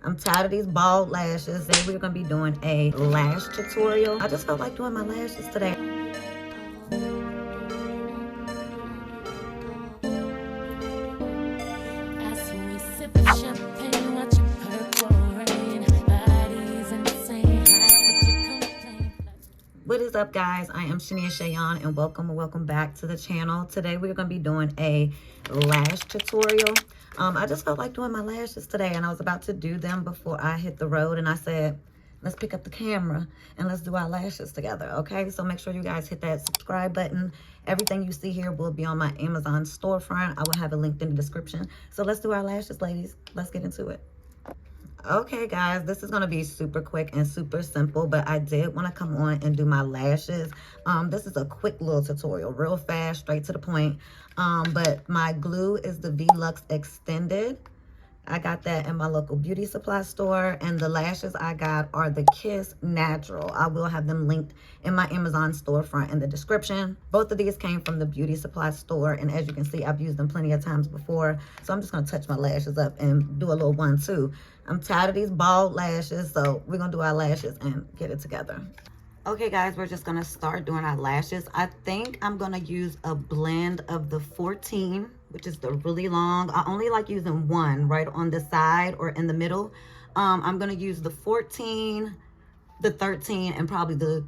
I'm tired of these bald lashes. Today we're gonna be doing a lash tutorial. I just felt like doing my lashes today. What is up, guys? I am Shania Shayon and welcome back to the channel. Today we're gonna be doing a lash tutorial. I just felt like doing my lashes today and I was about to do them before I hit the road, and I said, let's pick up the camera and let's do our lashes together, okay? So make sure you guys hit that subscribe button. Everything you see here will be on my Amazon storefront. I will have it linked in the description. So let's do our lashes, ladies. Let's get into it. Okay, guys, this is going to be super quick and super simple, but I did want to come on and do my lashes. This is a quick little tutorial, real fast, straight to the point. But my glue is the V Luxe Extended. I got that in my local beauty supply store, and the lashes I got are the Kiss Natural. I will have them linked in my Amazon storefront in the description. Both of these came from the beauty supply store, and as you can see, I've used them plenty of times before. So I'm just gonna touch my lashes up and do a little 1-2. I'm tired of these bald lashes, so we're gonna do our lashes and get it together. Okay, guys, we're just gonna start doing our lashes. I think I'm gonna use a blend of the 14, which is the really long. I only like using one right on the side or in the middle. I'm gonna use the 14, the 13, and probably the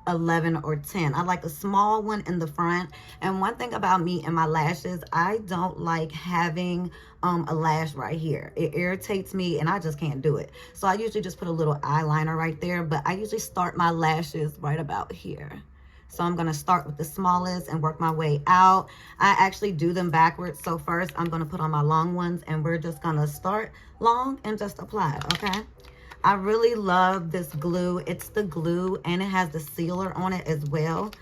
11 or 10. I like a small one in the front. And one thing about me and my lashes, I don't like having a lash right here. It irritates me and I just can't do it. So I usually just put a little eyeliner right there, but I usually start my lashes right about here. So I'm gonna start with the smallest and work my way out. I actually do them backwards. So first I'm gonna put on my long ones, and we're just gonna start long and just apply it, okay? I really love this glue. It's the glue and it has the sealer on it as well.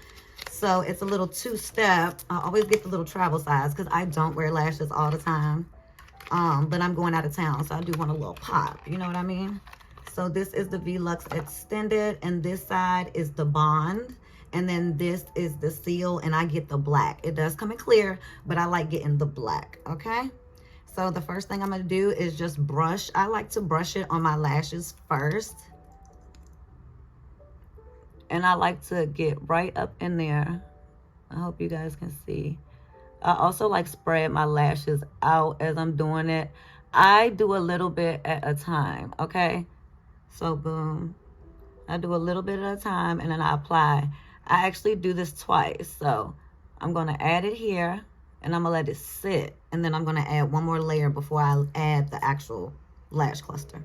So it's a little 2-step. I always get the little travel size because I don't wear lashes all the time. But I'm going out of town, so I do want a little pop. You know what I mean? So this is the V Luxe Extended, and this side is the Bond. And then this is the seal, and I get the black. It does come in clear, but I like getting the black, okay? So the first thing I'm gonna do is just brush. I like to brush it on my lashes first. And I like to get right up in there. I hope you guys can see. I also like spread my lashes out as I'm doing it. I do a little bit at a time, okay? So boom. I do a little bit at a time and then I apply. I actually do this twice. So I'm gonna add it here and I'm gonna let it sit. And then I'm gonna add one more layer before I add the actual lash cluster.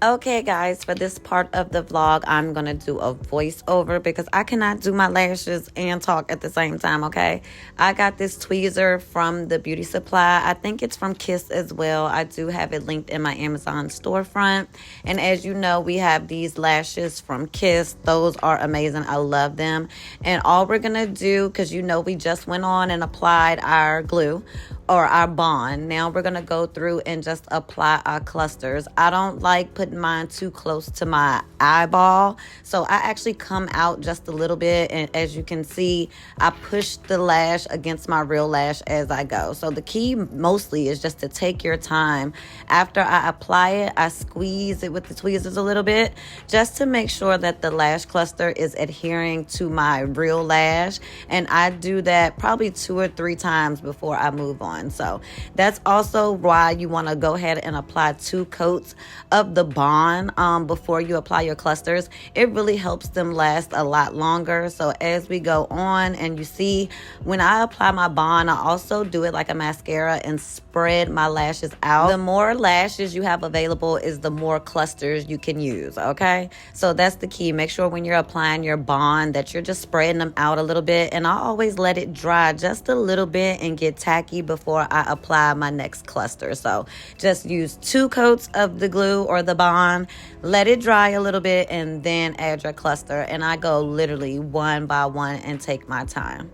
Okay, guys, for this part of the vlog, I'm going to do a voiceover because I cannot do my lashes and talk at the same time, okay? I got this tweezer from the beauty supply. I think it's from Kiss as well. I do have it linked in my Amazon storefront. And as you know, we have these lashes from Kiss. Those are amazing. I love them. And all we're going to do, because you know we just went on and applied our glue or our bond. Now we're going to go through and just apply our clusters. I don't like putting mine too close to my eyeball, so I actually come out just a little bit, and as you can see, I push the lash against my real lash as I go. So the key mostly is just to take your time. After I apply it, I squeeze it with the tweezers a little bit just to make sure that the lash cluster is adhering to my real lash, and I do that probably 2 or 3 times before I move on. So that's also why you want to go ahead and apply 2 coats of the bond before you apply your clusters. It really helps them last a lot longer. So as we go on, and you see when I apply my bond, I also do it like a mascara and spread my lashes out. The more lashes you have available is the more clusters you can use, okay? So that's the key. Make sure when you're applying your bond that you're just spreading them out a little bit, and I always let it dry just a little bit and get tacky before I apply my next cluster. So just use 2 coats of the glue or the bond, let it dry a little bit, and then add your cluster. And I go literally one by one and take my time.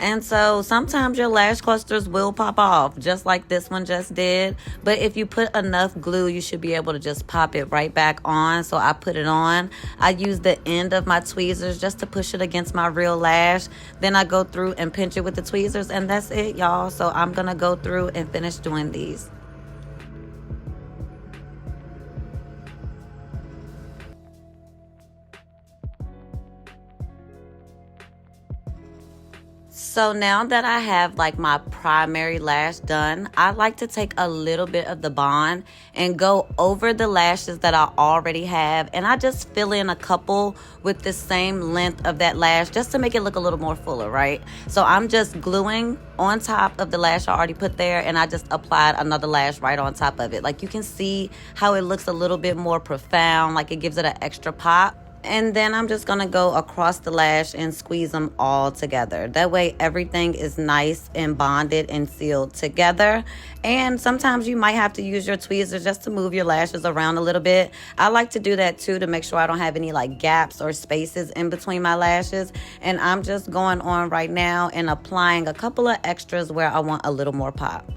And so sometimes your lash clusters will pop off, just like this one just did. But if you put enough glue, you should be able to just pop it right back on. So I put it on. I use the end of my tweezers just to push it against my real lash. Then I go through and pinch it with the tweezers, and that's it, y'all. So I'm going to go through and finish doing these. So now that I have like my primary lash done, I like to take a little bit of the bond and go over the lashes that I already have. And I just fill in a couple with the same length of that lash just to make it look a little more fuller, right? So I'm just gluing on top of the lash I already put there, and I just applied another lash right on top of it. Like you can see how it looks a little bit more profound, like it gives it an extra pop. And then I'm just going to go across the lash and squeeze them all together. That way everything is nice and bonded and sealed together. And sometimes you might have to use your tweezers just to move your lashes around a little bit. I like to do that too to make sure I don't have any like gaps or spaces in between my lashes. And I'm just going on right now and applying a couple of extras where I want a little more pop.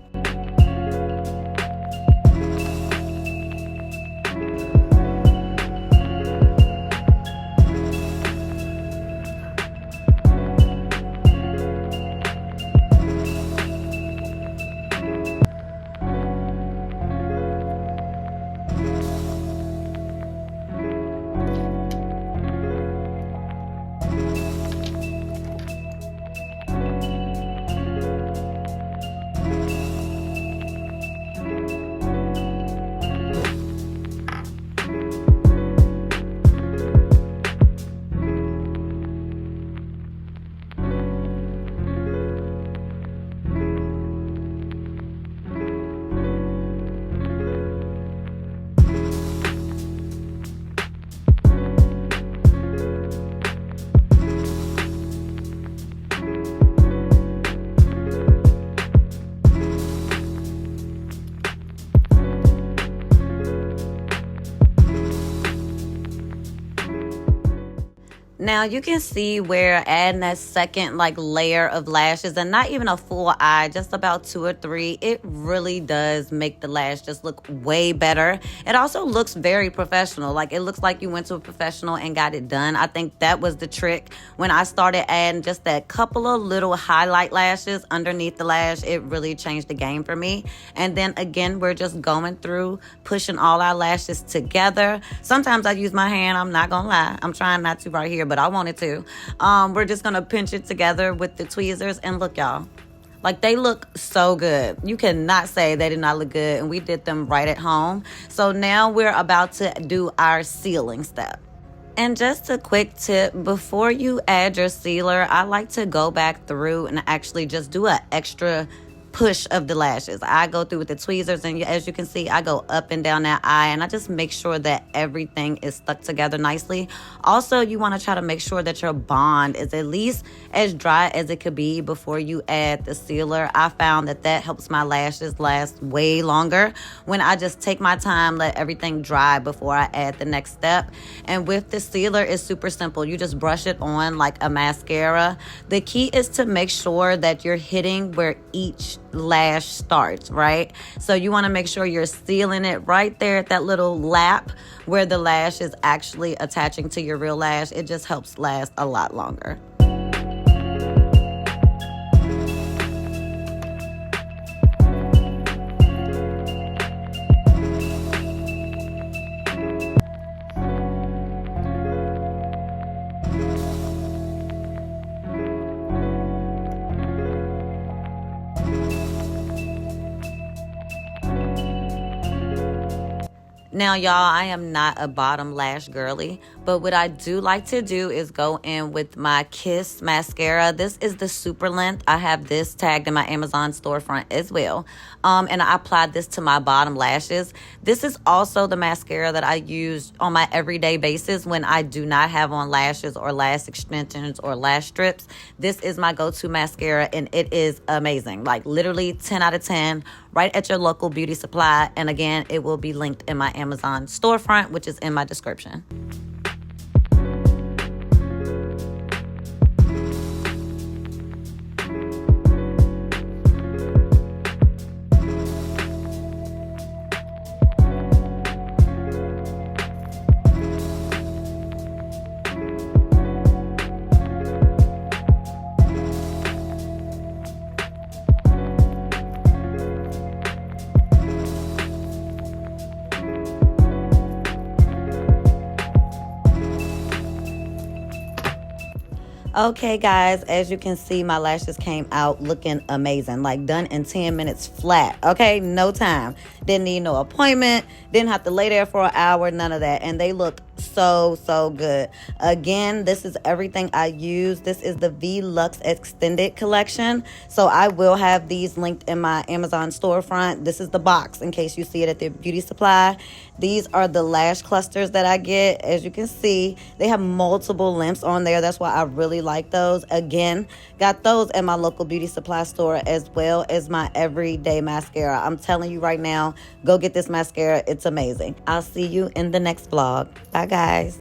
Now you can see where adding that second like layer of lashes, and not even a full eye, just about 2 or 3, it really does make the lash just look way better. It also looks very professional. Like it looks like you went to a professional and got it done. I think that was the trick. When I started adding just that couple of little highlight lashes underneath the lash, it really changed the game for me. And then again, we're just going through, pushing all our lashes together. Sometimes I use my hand, I'm not gonna lie. I'm trying not to right here, but I wanted to. We're just gonna pinch it together with the tweezers, and look, y'all, like they look so good. You cannot say they did not look good, and we did them right at home. So now we're about to do our sealing step. And just a quick tip, before you add your sealer, I like to go back through and actually just do an extra push of the lashes. I go through with the tweezers, and as you can see, I go up and down that eye, and I just make sure that everything is stuck together nicely. Also, you want to try to make sure that your bond is at least as dry as it could be before you add the sealer. I found that that helps my lashes last way longer when I just take my time, let everything dry before I add the next step. And with the sealer, it's super simple. You just brush it on like a mascara. The key is to make sure that you're hitting where each lash starts, right? So you want to make sure you're sealing it right there at that little lap where the lash is actually attaching to your real lash. It just helps last a lot longer. Now, y'all, I am not a bottom lash girly, but what I do like to do is go in with my Kiss mascara. This is the super length. I have this tagged in my Amazon storefront as well. And I applied this to my bottom lashes. This is also the mascara that I use on my everyday basis when I do not have on lashes or lash extensions or lash strips. This is my go-to mascara, and it is amazing. Like literally 10 out of 10 right at your local beauty supply. And again, it will be linked in my Amazon storefront, which is in my description. Okay, guys, as you can see, my lashes came out looking amazing. Like, done in 10 minutes flat. Okay, no time. Didn't need no appointment. Didn't have to lay there for an hour. None of that. And they look so good. Again, this is everything I use. This is the V Luxe Extended Collection. So I will have these linked in my Amazon storefront. This is the box in case you see it at the beauty supply. These are the lash clusters that I get. As you can see, they have multiple lengths on there. That's why I really like those. Again, got those at my local beauty supply store, as well as my everyday mascara. I'm telling you right now, go get this mascara. It's amazing. I'll see you in the next vlog. Bye, guys.